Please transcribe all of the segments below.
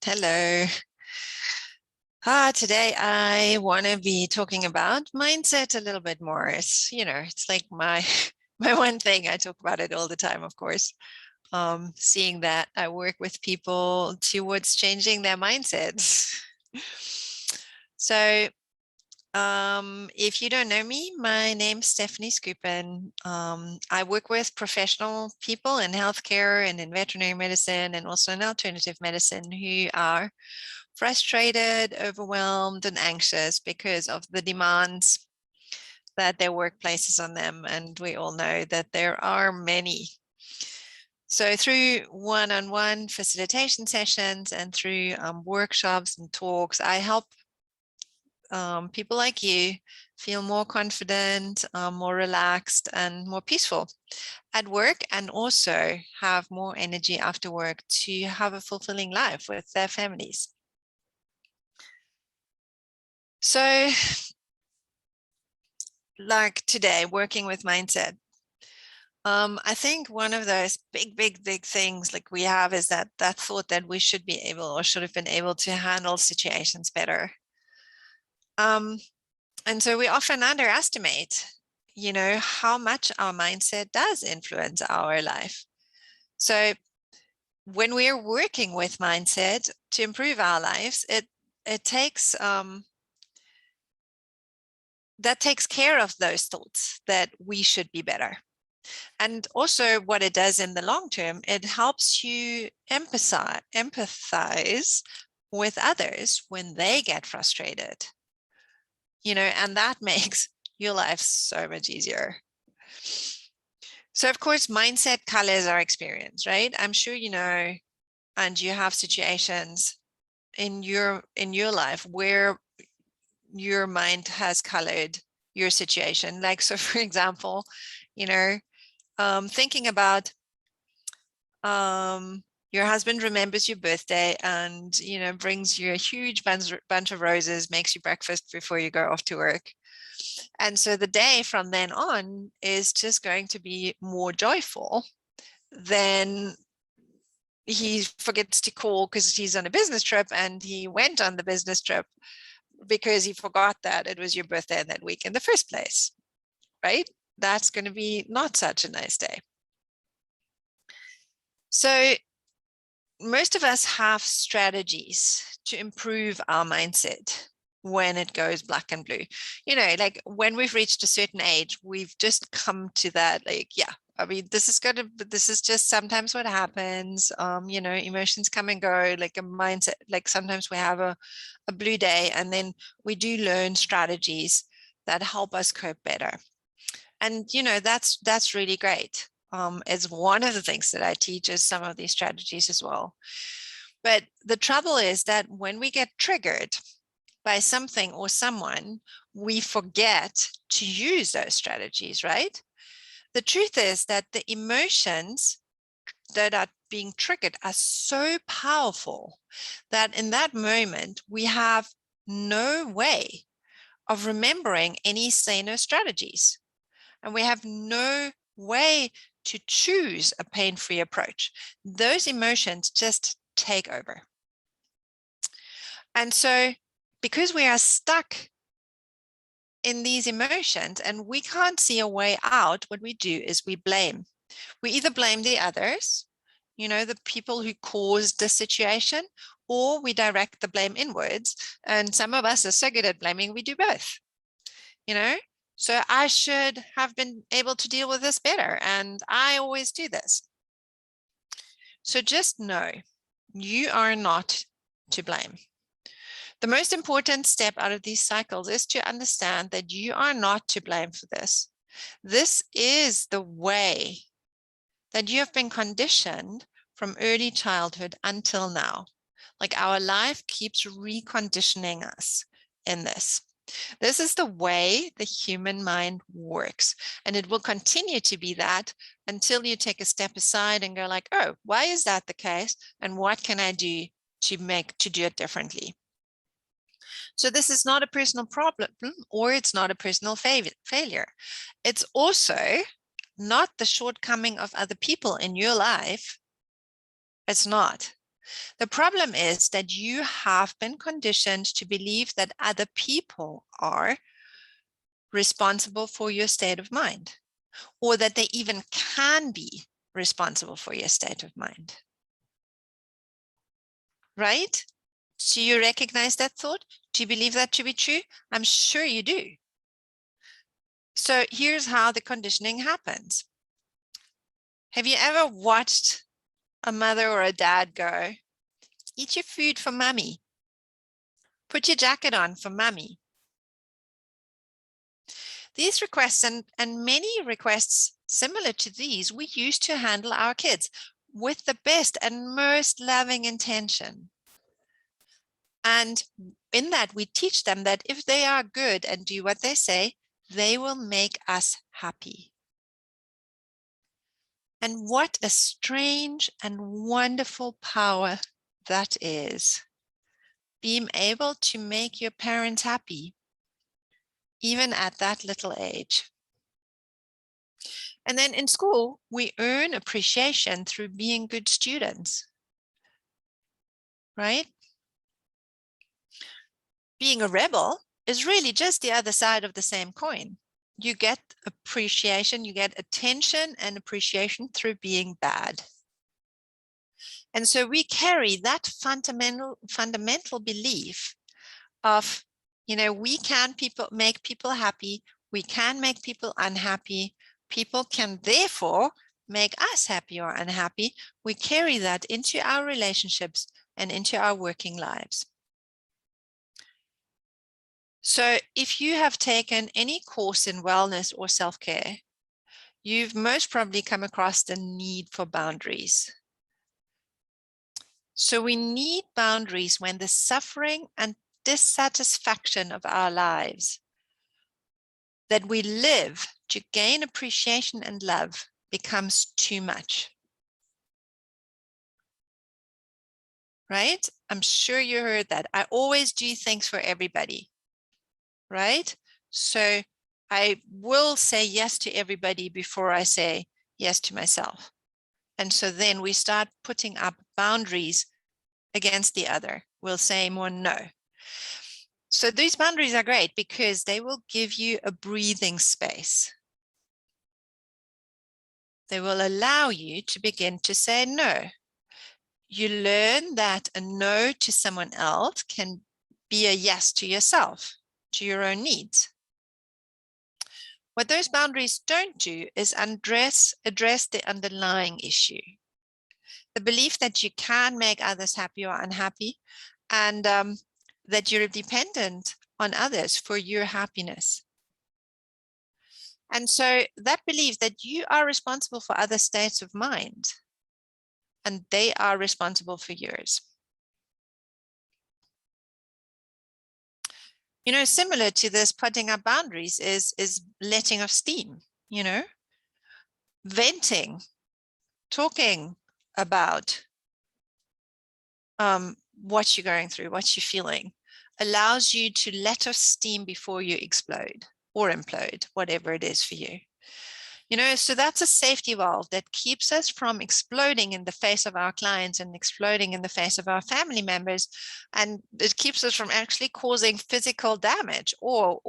Hello. Today I want to be talking about mindset a little bit more. It's like my my one thing. I talk about it all the time, of course. Seeing that I work with people towards changing their mindsets. So, if you don't know me, my name's Stephanie Scoopin. I work with professional people in healthcare and in veterinary medicine and also in alternative medicine who are frustrated, overwhelmed, and anxious because of the demands that their work places on them. And we all know that there are many. So through one-on-one facilitation sessions and through workshops and talks, I help people like you feel more confident, more relaxed, and more peaceful at work, and also have more energy after work to have a fulfilling life with their families. So like today, working with mindset, I think one of those big things like we have is that thought that we should be able or should have been able to handle situations better. And so we often underestimate, how much our mindset does influence our life. So when we are working with mindset to improve our lives, it takes that takes care of those thoughts that we should be better. And also what it does in the long term, it helps you empathize with others when they get frustrated, and that makes your life so much easier. So of course, mindset colors our experience, right? I'm sure you know, and you have situations in your life where your mind has colored your situation. Like, so for example, thinking about your husband remembers your birthday and brings you a huge bunch of roses, makes you breakfast before you go off to work. And so the day from then on is just going to be more joyful than he forgets to call because he's on a business trip, and he went on the business trip because he forgot that it was your birthday that week in the first place, right? That's going to be not such a nice day. So most of us have strategies to improve our mindset when it goes black and blue. Like when we've reached a certain age, we've just come to that, like, yeah, I mean, this is just sometimes what happens. Emotions come and go, like a mindset, like sometimes we have a blue day, and then we do learn strategies that help us cope better. And, that's really great. It's one of the things that I teach is some of these strategies as well. But the trouble is that when we get triggered by something or someone, we forget to use those strategies, right? The truth is that the emotions that are being triggered are so powerful that in that moment, we have no way of remembering any saner strategies. And we have no way to choose a pain-free approach. Those emotions just take over. And so because we are stuck in these emotions and we can't see a way out, what we do is we blame. We either blame the others, the people who caused the situation, or we direct the blame inwards. And some of us are so good at blaming, we do both, So I should have been able to deal with this better, and I always do this. So just know you are not to blame. The most important step out of these cycles is to understand that you are not to blame for this. This is the way that you have been conditioned from early childhood until now. Like our life keeps reconditioning us in this. This is the way the human mind works, and it will continue to be that until you take a step aside and go like, oh, why is that the case? And what can I do to do it differently? So this is not a personal problem, or it's not a personal failure. It's also not the shortcoming of other people in your life. It's not. The problem is that you have been conditioned to believe that other people are responsible for your state of mind, or that they even can be responsible for your state of mind. Right? Do you recognize that thought? Do you believe that to be true? I'm sure you do. So here's how the conditioning happens. Have you ever watched a mother or a dad go, eat your food for mommy, put your jacket on for mommy? These requests and many requests similar to these, we use to handle our kids with the best and most loving intention. And in that, we teach them that if they are good and do what they say, they will make us happy. And what a strange and wonderful power that is. Being able to make your parents happy, even at that little age. And then in school, we earn appreciation through being good students, right? Being a rebel is really just the other side of the same coin. You get appreciation, you get attention and appreciation through being bad. And so we carry that fundamental belief of, we can make people happy, we can make people unhappy, people can therefore make us happy or unhappy. We carry that into our relationships and into our working lives. So if you have taken any course in wellness or self-care, you've most probably come across the need for boundaries. So we need boundaries when the suffering and dissatisfaction of our lives that we live to gain appreciation and love becomes too much. Right? I'm sure you heard that. I always do things for everybody. Right? So I will say yes to everybody before I say yes to myself. And so then we start putting up boundaries against the other. We'll say more no. So these boundaries are great because they will give you a breathing space. They will allow you to begin to say no. You learn that a no to someone else can be a yes to yourself, to your own needs. What those boundaries don't do is address the underlying issue. The belief that you can make others happy or unhappy, and that you're dependent on others for your happiness. And so that belief that you are responsible for other states of mind, and they are responsible for yours. Similar to this putting up boundaries is letting off steam, venting, talking about what you're going through, what you're feeling, allows you to let off steam before you explode or implode, whatever it is for you. So that's a safety valve that keeps us from exploding in the face of our clients and exploding in the face of our family members. And it keeps us from actually causing physical damage or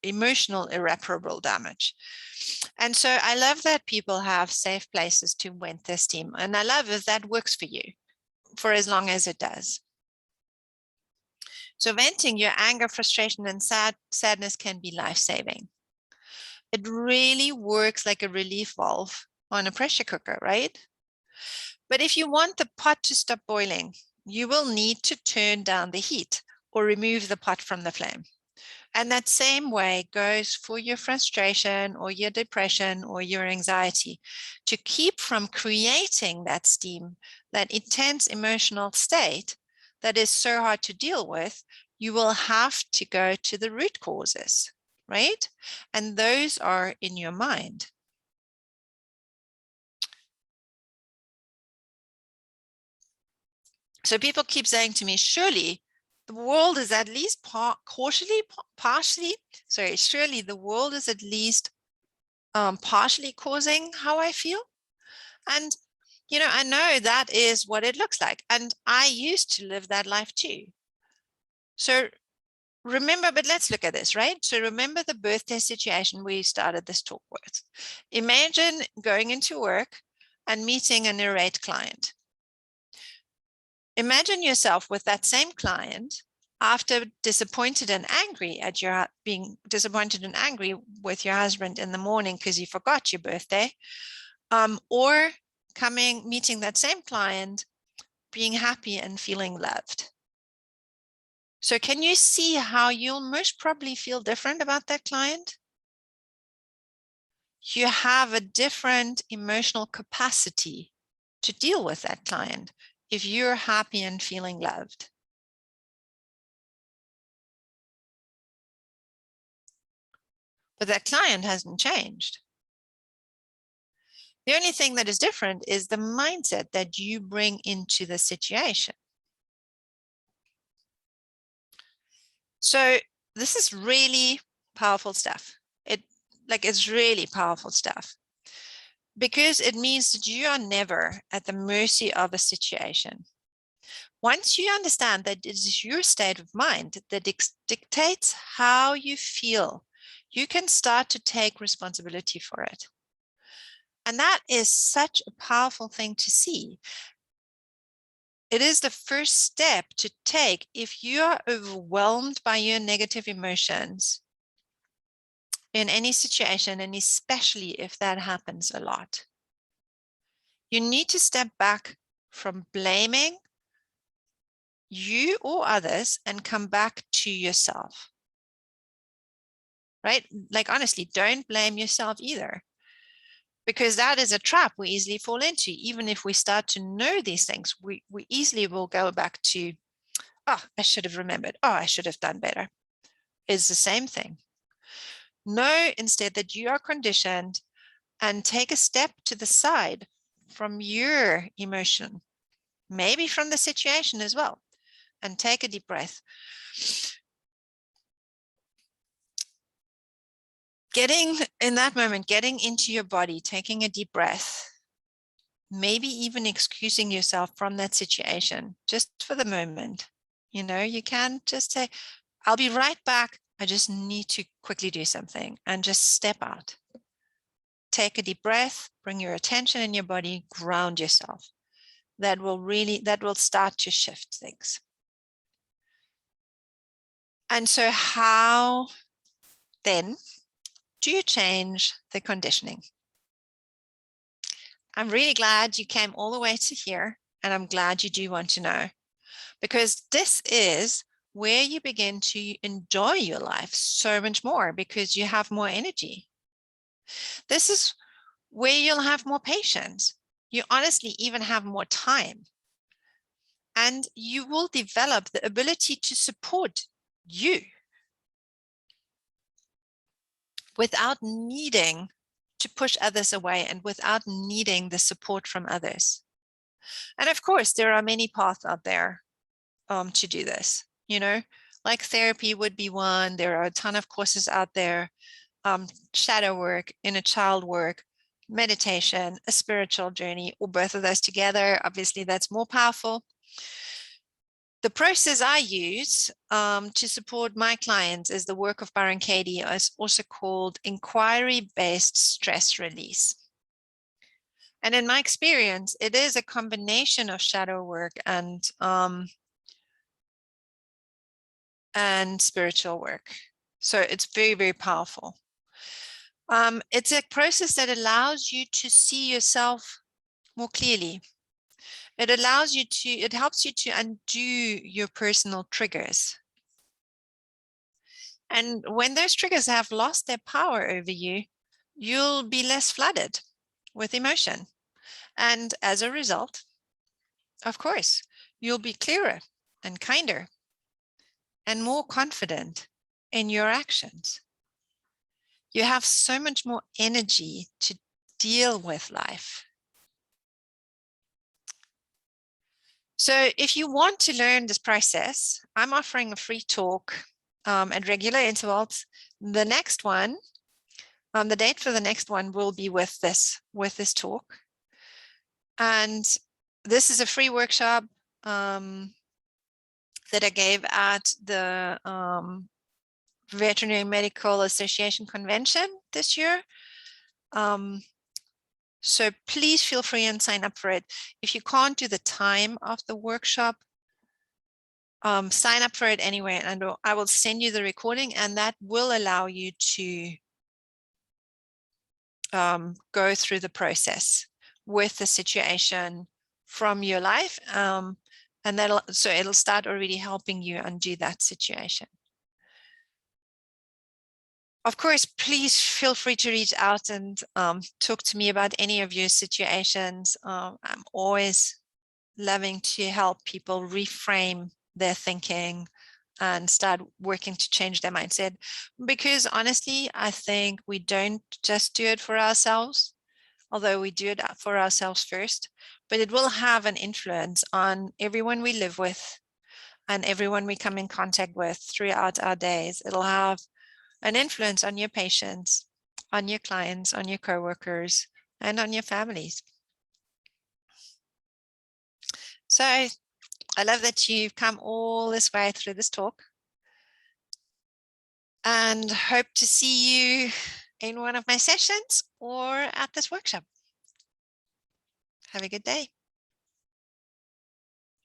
emotional irreparable damage. And so I love that people have safe places to vent their steam. And I love if that works for you for as long as it does. So venting your anger, frustration, and sadness can be life-saving. It really works like a relief valve on a pressure cooker, right? But if you want the pot to stop boiling, you will need to turn down the heat or remove the pot from the flame. And that same way goes for your frustration or your depression or your anxiety. To keep from creating that steam, that intense emotional state that is so hard to deal with, you will have to go to the root causes. Right? And those are in your mind. So people keep saying to me, surely the world is at least surely the world is at least partially causing how I feel. And I know that is what it looks like. And I used to live that life too. So remember, but let's look at this, right? So remember the birthday situation we started this talk with. Imagine going into work and meeting an irate client. Imagine yourself with that same client after disappointed and angry at your being disappointed and angry with your husband in the morning because you forgot your birthday, or meeting that same client, being happy and feeling loved. So can you see how you'll most probably feel different about that client? You have a different emotional capacity to deal with that client if you're happy and feeling loved. But that client hasn't changed. The only thing that is different is the mindset that you bring into the situation. So this is really powerful stuff. It's really powerful stuff because it means that you are never at the mercy of a situation. Once you understand that it is your state of mind that dictates how you feel, you can start to take responsibility for it. And that is such a powerful thing to see. It is the first step to take if you are overwhelmed by your negative emotions in any situation, and especially if that happens a lot. You need to step back from blaming you or others and come back to yourself. Right? Like, honestly, don't blame yourself either, because that is a trap we easily fall into. Even if we start to know these things, we easily will go back to, oh, I should have remembered. Oh, I should have done better. It's the same thing. Know instead that you are conditioned and take a step to the side from your emotion, maybe from the situation as well, and take a deep breath. Getting in that moment, getting into your body, taking a deep breath, maybe even excusing yourself from that situation just for the moment. You can just say, I'll be right back. I just need to quickly do something, and just step out. Take a deep breath, bring your attention in your body, ground yourself. That will start to shift things. And so how then do you change the conditioning? I'm really glad you came all the way to here, and I'm glad you do want to know, because this is where you begin to enjoy your life so much more, because you have more energy. This is where you'll have more patience. You honestly even have more time. And you will develop the ability to support you without needing to push others away and without needing the support from others. And of course, there are many paths out there to do this, like therapy would be one. There are a ton of courses out there, shadow work, inner child work, meditation, a spiritual journey, or both of those together. Obviously, that's more powerful. The process I use to support my clients is the work of Byron Katie. It's also called inquiry-based stress release. And in my experience, it is a combination of shadow work and spiritual work. So it's very, very powerful. It's a process that allows you to see yourself more clearly. It helps you to undo your personal triggers. And when those triggers have lost their power over you, you'll be less flooded with emotion. And as a result, of course, you'll be clearer and kinder and more confident in your actions. You have so much more energy to deal with life. So if you want to learn this process, I'm offering a free talk at regular intervals. The next one, the date for the next one will be with this talk. And this is a free workshop that I gave at the Veterinary Medical Association Convention this year. So please feel free and sign up for it. If you can't do the time of the workshop, sign up for it anyway, and I will send you the recording, and that will allow you to go through the process with the situation from your life. And it'll start already helping you undo that situation. Of course, please feel free to reach out and talk to me about any of your situations. I'm always loving to help people reframe their thinking and start working to change their mindset. Because honestly, I think we don't just do it for ourselves, although we do it for ourselves first, but it will have an influence on everyone we live with and everyone we come in contact with throughout our days. It'll have an influence on your patients, on your clients, on your coworkers, and on your families. So I love that you've come all this way through this talk, and hope to see you in one of my sessions or at this workshop. Have a good day.